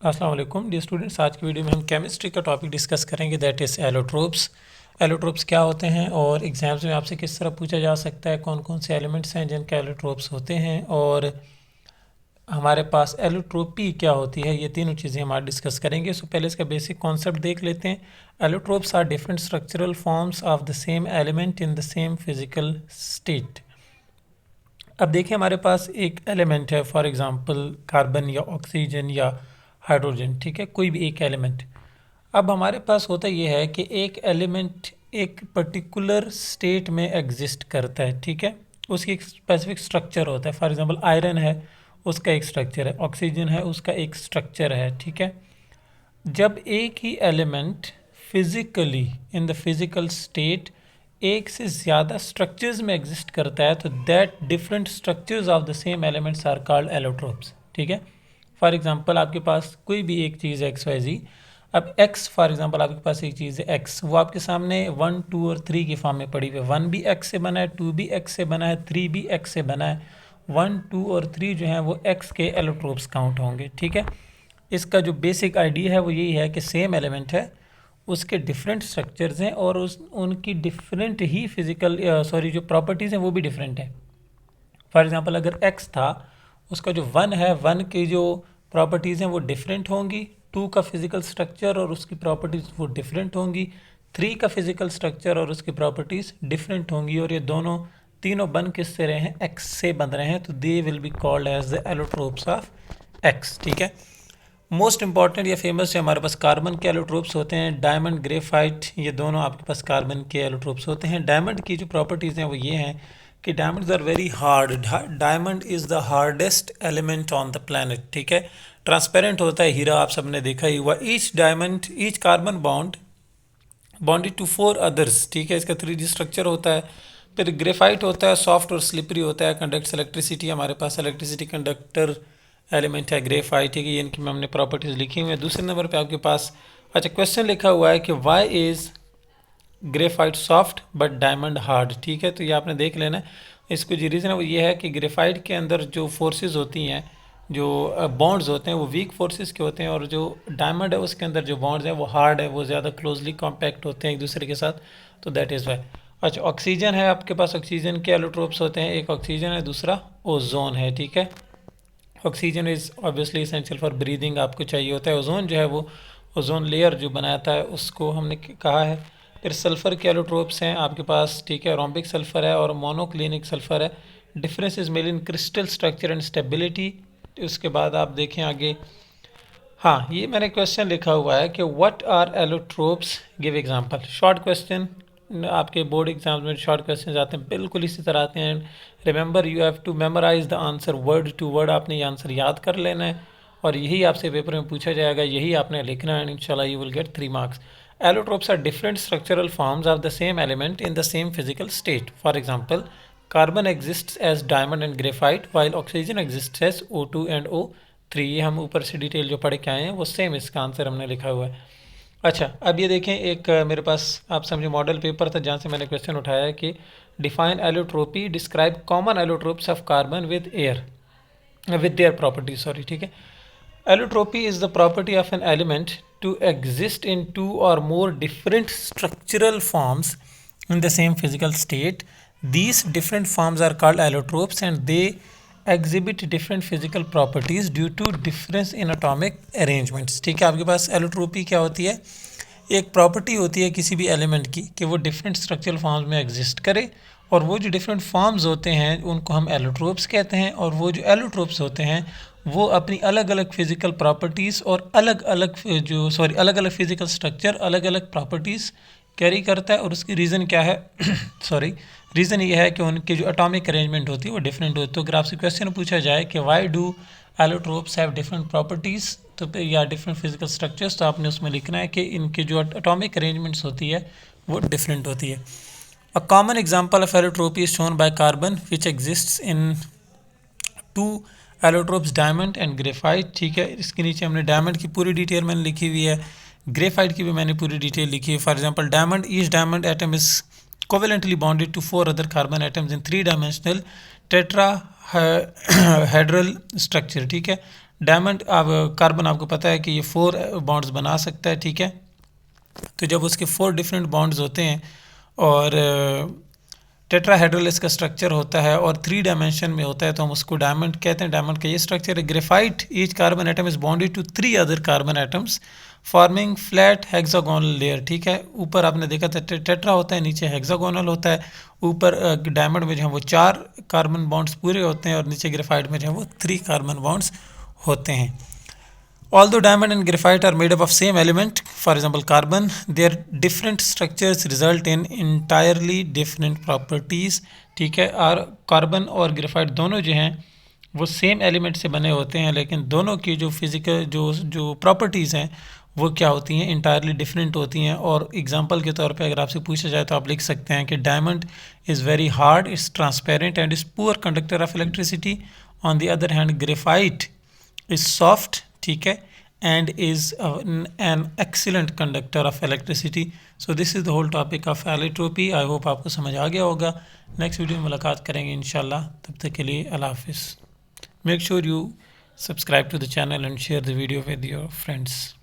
अस्सलाम वालेकुम dear students. आज की वीडियो में हम केमिस्ट्री का टॉपिक डिस्कस करेंगे, दैट इज़ एलोट्रोप्स। एलोट्रोप्स क्या होते हैं और एग्जाम्स में आपसे किस तरह पूछा जा सकता है, कौन कौन से एलिमेंट्स हैं जिनके एलोट्रोप्स होते हैं, और हमारे पास एलोट्रोपी क्या होती है। ये तीनों चीज़ें हम आज डिस्कस करेंगे। सो पहले इसका बेसिक कॉन्सेप्ट देख लेते हैं। Allotropes are different structural forms of the same element in the same physical state. अब देखिए, हमारे पास एक एलिमेंट है, फॉर एग्जांपल कार्बन या ऑक्सीजन या हाइड्रोजन, ठीक है, कोई भी एक एलिमेंट। अब हमारे पास होता ये है कि एक एलिमेंट एक पर्टिकुलर स्टेट में एग्जिस्ट करता है, ठीक है, उसकी एक स्पेसिफिक स्ट्रक्चर होता है। फॉर एग्जांपल आयरन है, उसका एक स्ट्रक्चर है, ऑक्सीजन है, उसका एक स्ट्रक्चर है, ठीक है। जब एक ही element physically in the physical state एक से ज़्यादा स्ट्रक्चर्स में एग्जिस्ट करता है तो that different structures of the same elements are called allotropes, ठीक है। फॉर एग्जांपल आपके पास कोई भी एक चीज़ है, एक्स वाई जी। अब एक्स, फॉर एग्जांपल आपके पास एक चीज़ है एक्स, वो आपके सामने 1, 2 और 3 की फॉर्म में पड़ी हुई है। 1 भी एक्स से बना है, 2 भी एक्स से बना है, 3 भी एक्स से बना है। 1, 2 और 3 जो हैं वो एक्स के एलोट्रोप्स काउंट होंगे, ठीक है। इसका जो बेसिक आइडिया है वो यही है कि सेम एलिमेंट है, उसके डिफरेंट स्ट्रक्चर्स हैं और उनकी डिफरेंट ही फिजिकल जो प्रॉपर्टीज़ हैं वो भी डिफरेंट हैं। फॉर एग्जांपल अगर एक्स था, उसका जो 1 है, 1 की जो प्रॉपर्टीज़ हैं वो डिफरेंट होंगी। 2 का फिजिकल स्ट्रक्चर और उसकी प्रॉपर्टीज़ वो डिफरेंट होंगी। 3 का फिजिकल स्ट्रक्चर और उसकी प्रॉपर्टीज़ डिफरेंट होंगी। और ये दोनों तीनों बन किससे रहे हैं? एक्स से बन रहे हैं, तो they will be called as the allotropes of X, ठीक है। मोस्ट इंपॉर्टेंट या फेमस है हमारे पास कार्बन के एलोट्रोप्स होते हैं। डायमंड, ग्रेफाइट, ये दोनों आपके पास कार्बन के एलोट्रोप्स होते हैं। डायमंड की जो प्रॉपर्टीज़ हैं वो ये हैं कि diamonds are very hard. Diamond is the hardest element on the planet, ठीक है। ट्रांसपेरेंट होता है हीरा, आप सबने देखा ही हुआ। Each diamond, each carbon bond bonded to 4 others, ठीक है, इसका 3D स्ट्रक्चर होता है। फिर ग्रेफाइट होता है, सॉफ्ट और स्लिपरी होता है, कंडक्ट्स इलेक्ट्रिसिटी। हमारे पास इलेक्ट्रिसिटी कंडक्टर एलिमेंट है ग्रेफाइट, ठीक है। ये इनकी हमने प्रॉपर्टीज़ लिखी हुई है। दूसरे नंबर पे आपके पास अच्छा क्वेश्चन लिखा हुआ है कि why is graphite soft but diamond hard, ठीक है। तो ये आपने देख लेना है। इसको जो रीज़न है वो ये है कि ग्रेफाइट के अंदर जो फोर्सेस होती हैं, जो बॉन्ड्स होते हैं वो वीक फोर्सेस के होते हैं, और जो डायमंड है उसके अंदर जो बॉन्ड्स हैं वो हार्ड है, वो ज़्यादा क्लोजली कॉम्पैक्ट होते हैं एक दूसरे के साथ, तो दैट इज़ वाई। अच्छा, ऑक्सीजन है आपके पास, ऑक्सीजन के एलोट्रोप्स होते हैं। एक ऑक्सीजन है, दूसरा ओजोन है, ठीक है। Oxygen is obviously essential for breathing, आपको चाहिए होता है। ओजोन जो है वो ओजोन लेयर जो बनाता है उसको हमने कहा है। फिर सल्फ़र के एलोट्रोप्स हैं आपके पास, ठीक है। रोम्बिक सल्फ़र है और मोनोक्लिनिक सल्फ़र है। Difference is male in crystal structure and stability. उसके बाद आप देखें आगे, हाँ, ये मैंने क्वेश्चन लिखा हुआ है कि what are allotropes, give example. Short question, आपके बोर्ड एग्जाम्स में शॉर्ट क्वेश्चन आते हैं, बिल्कुल इसी तरह आते हैं। Remember you have to memorize the answer word to word, आपने ये आंसर याद कर लेना है और यही आपसे पेपर में पूछा जाएगा, यही आपने लिखना है, इंशाल्लाह you will get 3 marks. Allotropes are different structural forms of the same element in the same physical state. For example, carbon exist as diamond and graphite while oxygen exist as O2 and O3। ये हम ऊपर से detail जो पढ़ के आए हैं वो सेम इसका आंसर हमने लिखा हुआ है। अच्छा, अब ये देखें, एक मेरे पास आप समझे मॉडल पेपर था जहाँ से मैंने क्वेश्चन उठाया है कि define allotropy, describe common allotropes of carbon with air with their property, sorry, ठीक है। Allotropy is the property of an element to exist in 2 और more different structural forms in the same physical state. These different forms are called allotropes and they exhibit different physical properties due to difference in atomic arrangements, ठीक है। आपके पास allotropy क्या होती है? एक property होती है किसी भी एलिमेंट की कि वो डिफरेंट स्ट्रक्चरल फॉर्म्स में एग्जिस्ट करे, और वो जो डिफरेंट फॉर्म्स होते हैं उनको हम एलोट्रोप्स कहते हैं। और वो जो एलोट्रोप्स होते हैं वो अपनी अलग अलग फिजिकल प्रॉपर्टीज़ और अलग अलग फिजिकल स्ट्रक्चर, अलग अलग प्रॉपर्टीज़ कैरी करता है। और उसकी रीज़न क्या है? सॉरी, रीज़न ये है कि उनकी जो एटॉमिक अरेंजमेंट होती है वो डिफरेंट होती है। तो अगर आपसे क्वेश्चन पूछा जाए कि why do allotropes have different properties तो या डिफरेंट फिजिकल स्ट्रक्चर्स, तो आपने उसमें लिखना है कि इनकी जो एटॉमिक अरेंजमेंट्स होती है वो डिफरेंट होती है। A common example of allotropy is shown by carbon which exists in 2 allotropes diamond and graphite, ठीक है। इसके नीचे हमने डायमंड की पूरी डिटेल मैंने लिखी हुई है, ग्रेफाइट की भी मैंने पूरी डिटेल लिखी है। For example, diamond, each diamond atom is covalently bonded to 4 other carbon atoms in 3 dimensional tetrahedral structure, ठीक है। डायमंड अब कार्बन आपको पता है कि ये 4 बॉन्ड्स बना सकता है, ठीक है। तो जब उसके 4 डिफरेंट बॉन्ड्स होते हैं और टेट्राहेड्रल इसका स्ट्रक्चर होता है और 3 डायमेंशन में होता है, तो हम उसको डायमंड कहते हैं। डायमंड का ये स्ट्रक्चर है। Graphite, each carbon atom is bonded to 3 other carbon atoms forming flat hexagonal layer, ठीक है। ऊपर आपने देखा था टेट्रा होता है, नीचे हेक्सागोनल होता है। ऊपर डायमंड में जो है वो 4 कार्बन बॉन्ड्स पूरे होते हैं और नीचे ग्रेफाइट में जो है वो 3 कार्बन बॉन्ड्स होते हैं। Although diamond and graphite are made up of same element, for example carbon, their different structures result in entirely different properties, ठीक है। और कार्बन और ग्रेफाइट दोनों जो हैं वो सेम एलिमेंट से बने होते हैं, लेकिन दोनों की जो फिजिकल जो प्रॉपर्टीज़ हैं वो क्या होती हैं, इंटायरली डिफरेंट होती हैं। और एग्जांपल के तौर पे अगर आपसे पूछा जाए तो आप लिख सकते हैं कि diamond is very hard, is transparent and is poor conductor of electricity. On the other hand graphite is soft, ठीक है, and is an excellent conductor of electricity. So this is the whole topic of allotropy. I hope आपको समझ आ गया होगा। Next video में मुलाकात करेंगे इंशाल्लाह, तब तक के लिए अल्लाह हाफिज़। Make sure you subscribe to the channel and share the video with your friends.